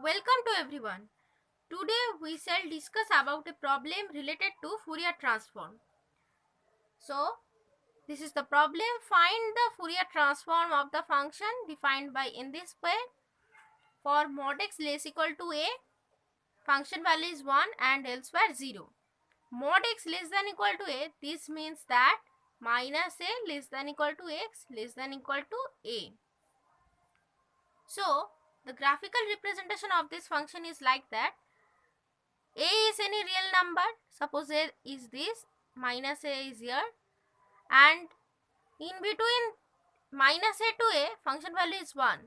Welcome to everyone. Today we shall discuss about a problem related to Fourier transform. So, this is the problem. Find the Fourier transform of the function defined by in this way. For mod x less equal to a, function value is 1 and elsewhere 0. Mod x less than equal to a, this means that minus a less than equal to x less than equal to a. So, the graphical representation of this function is like that. A is any real number, suppose a is this, minus a is here, and in between minus a to a function value is 1,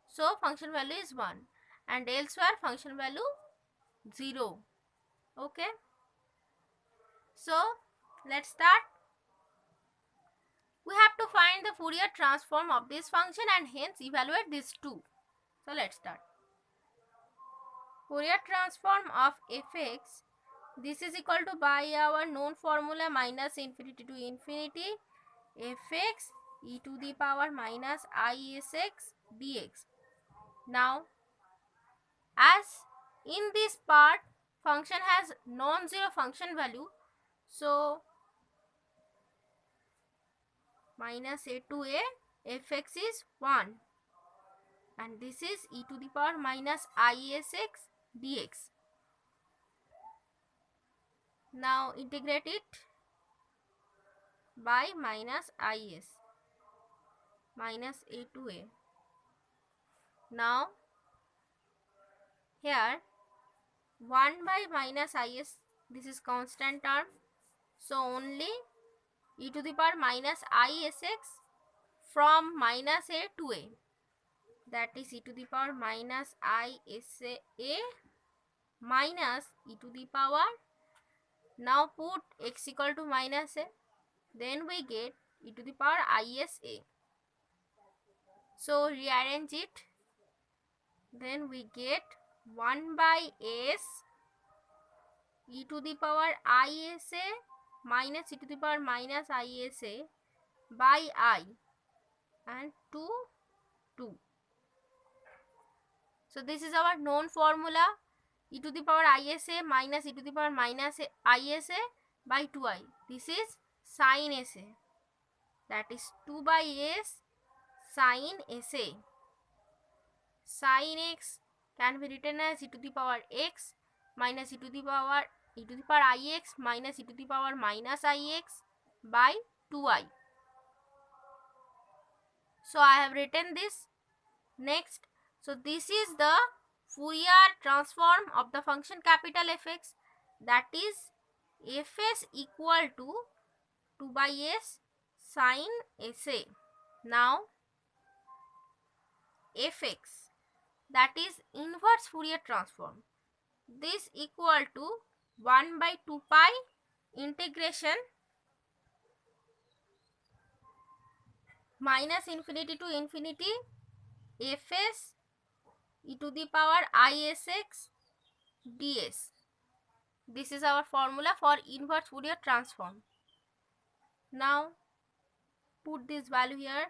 so function value is 1 and elsewhere function value 0. Okay, so let's start. We have to find the Fourier transform of this function and hence evaluate these two. So let's start. Fourier transform of fx, this is equal to by our known formula minus infinity to infinity fx e to the power minus isx dx. Now, as in this part function has non-zero function value, so minus a to a fx is 1 and this is e to the power minus isx dx. Now integrate it by minus is minus a to a. Now here 1 by minus is, this is constant term, so only e to the power minus isx from minus a to a, that is e to the power minus isa minus e to the power, now put x equal to minus a, then we get e to the power isa. So rearrange it, then we get 1 by s e to the power isa minus e to the power minus isa by I and 2. So this is our known formula, e to the power isa minus e to the power minus isa by 2i. This is sin sa, that is 2 by s sin sa. Sin x can be written as e to the power x minus e to the power ix minus e to the power minus ix by 2i. So I have written this. Next, so this is the Fourier transform of the function capital Fx, that is Fs equal to 2 by s sin sa. Now Fx, that is inverse Fourier transform, this equal to 1 by 2 pi integration minus infinity to infinity Fs e to the power isx ds. This is our formula for inverse Fourier transform. Now put this value here,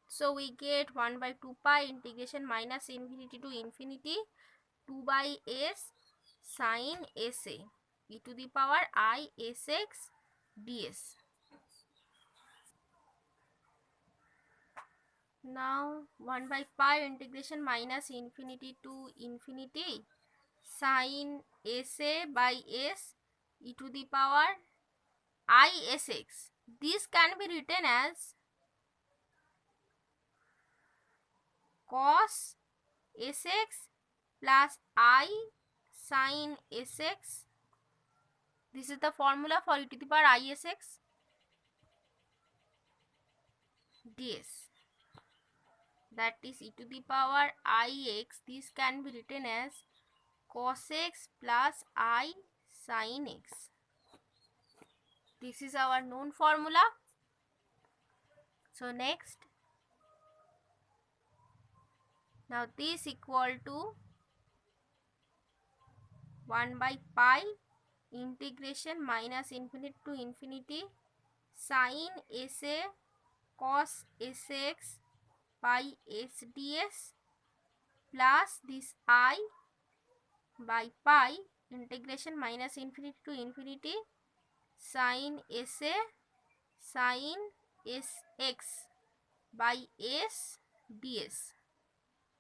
so we get 1 by 2 pi integration minus infinity to infinity 2 by s sin sa e to the power isx ds. Now 1 by pi integration minus infinity to infinity sin sa by s e to the power isx. This can be written as cos sx plus I sin sx. This is the formula for e to the power isx ds, that is e to the power ix. This can be written as cos x plus I sin x. This is our known formula. So next, now this equal to 1 by pi integration minus infinity to infinity sin sa cos sx by s ds plus this I by pi integration minus infinity to infinity sin SA sin Sx by S ds.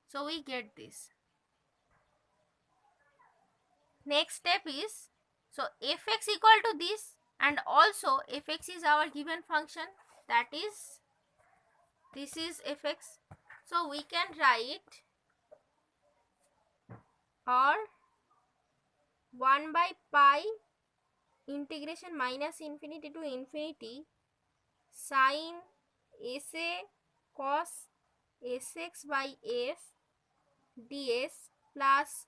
So we get this. Next step is, so fx equal to this, and also fx is our given function, that is this is fx. So we can write or 1 by pi integration minus infinity to infinity sin SA cos Sx by S ds plus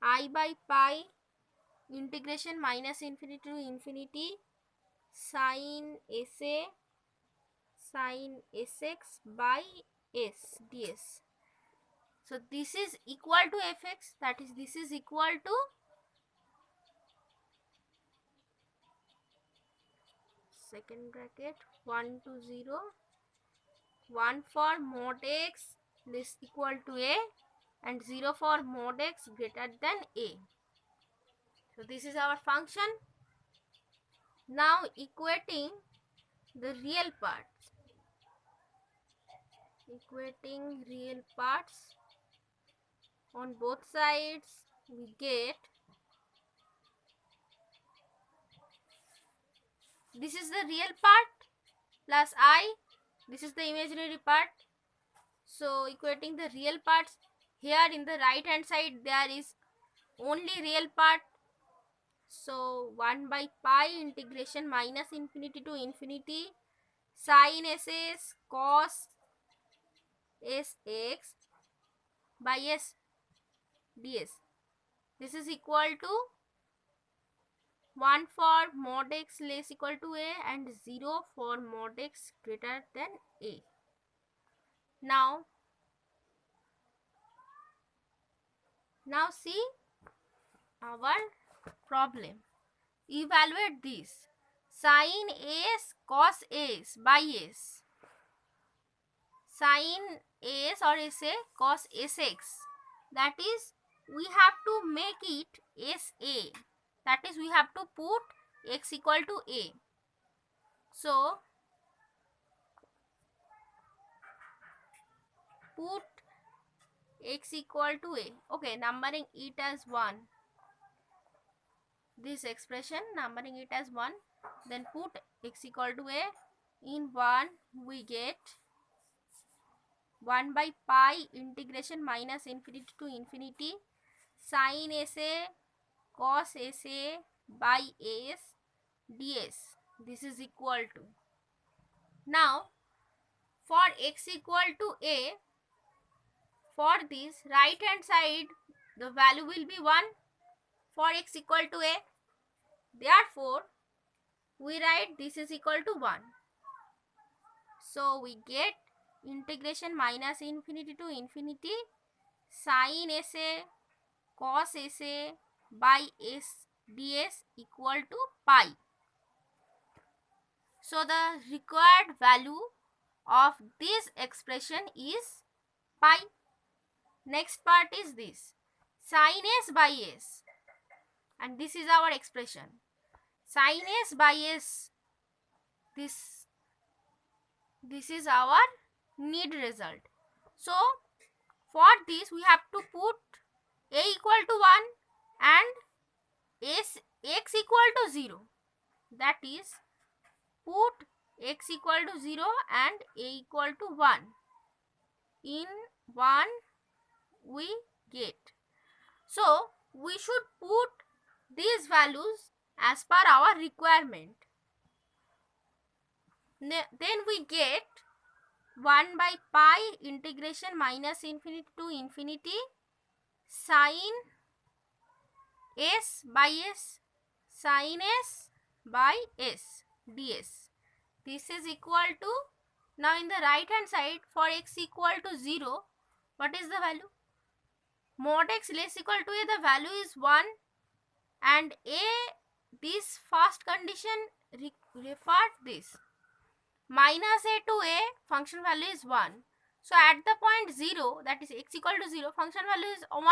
I by pi integration minus infinity to infinity sin SA sin Sx by S ds. So this is equal to fx, that is this is equal to second bracket 1 to 0, 1 for mod x less equal to a and 0 for mod x greater than a. So this is our function. Now equating the real parts. Equating real parts on both sides, we get this is the real part plus I, this is the imaginary part. So equating the real parts, here in the right hand side there is only real part. So 1 by pi integration minus infinity to infinity sin Ss cos Sx by S ds. This is equal to 1 for mod x less equal to a and 0 for mod x greater than a. Now see our problem. Evaluate this. Sin S cos S by S. Sin S or SA cos Sx. That is, we have to make it SA. That is, we have to put x equal to a. So put x equal to a. Okay, numbering it as 1. This expression, numbering it as 1. Then put x equal to a. In 1, we get 1 by pi integration minus infinity to infinity sin SA cos SA by S ds. This is equal to. Now for x equal to a, for this right hand side the value will be 1 for x equal to a. Therefore we write this is equal to 1. So we get integration minus infinity to infinity sin SA cos SA by S ds equal to pi. So the required value of this expression is pi. Next part is this sin S by S, and this is our expression sin S by S. This is our need result. So for this we have to put a equal to 1 and x equal to 0. That is, put x equal to 0 and a equal to 1. In 1 we get. So we should put these values as per our requirement. Then we get 1 by pi integration minus infinity to infinity sin S by S sin S by S ds. This is equal to, now in the right hand side for x equal to 0, what is the value? Mod x less equal to a, the value is 1, and a, this first condition referred this. Minus a to a, function value is 1. So at the point 0, that is x equal to 0, function value is 1.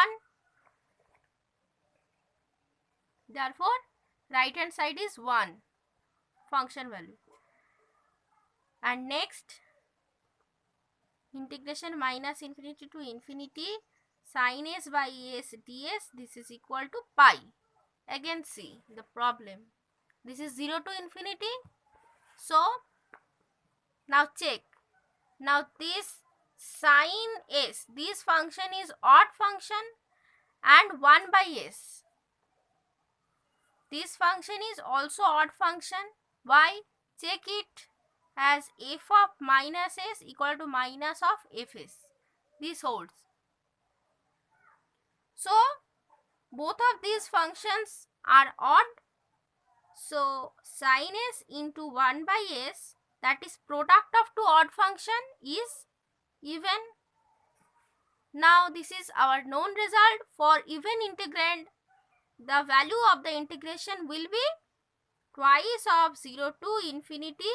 Therefore, right hand side is 1 function value. And next, integration minus infinity to infinity sin s by s ds, this is equal to pi. Again see the problem. This is 0 to infinity. So now check. Now this sin s, this function is odd function and 1 by s. This function is also odd function. Why? Check it as f of minus s equal to minus of fs. This holds. So both of these functions are odd. So sin s into 1 by s, that is product of two odd function, is even. Now this is our known result. For even integrand, the value of the integration will be twice of 0 to infinity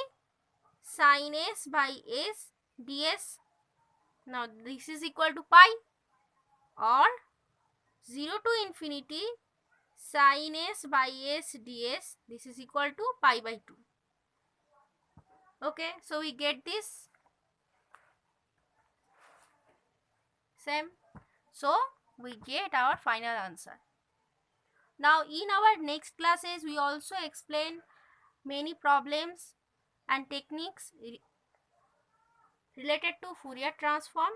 sin s by s ds. Now this is equal to pi, or 0 to infinity sin s by s ds, this is equal to pi by 2. Okay, so we get this same. So we get our final answer. Now in our next classes we also explain many problems and techniques related to Fourier transform.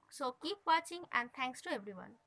So keep watching, and thanks to everyone.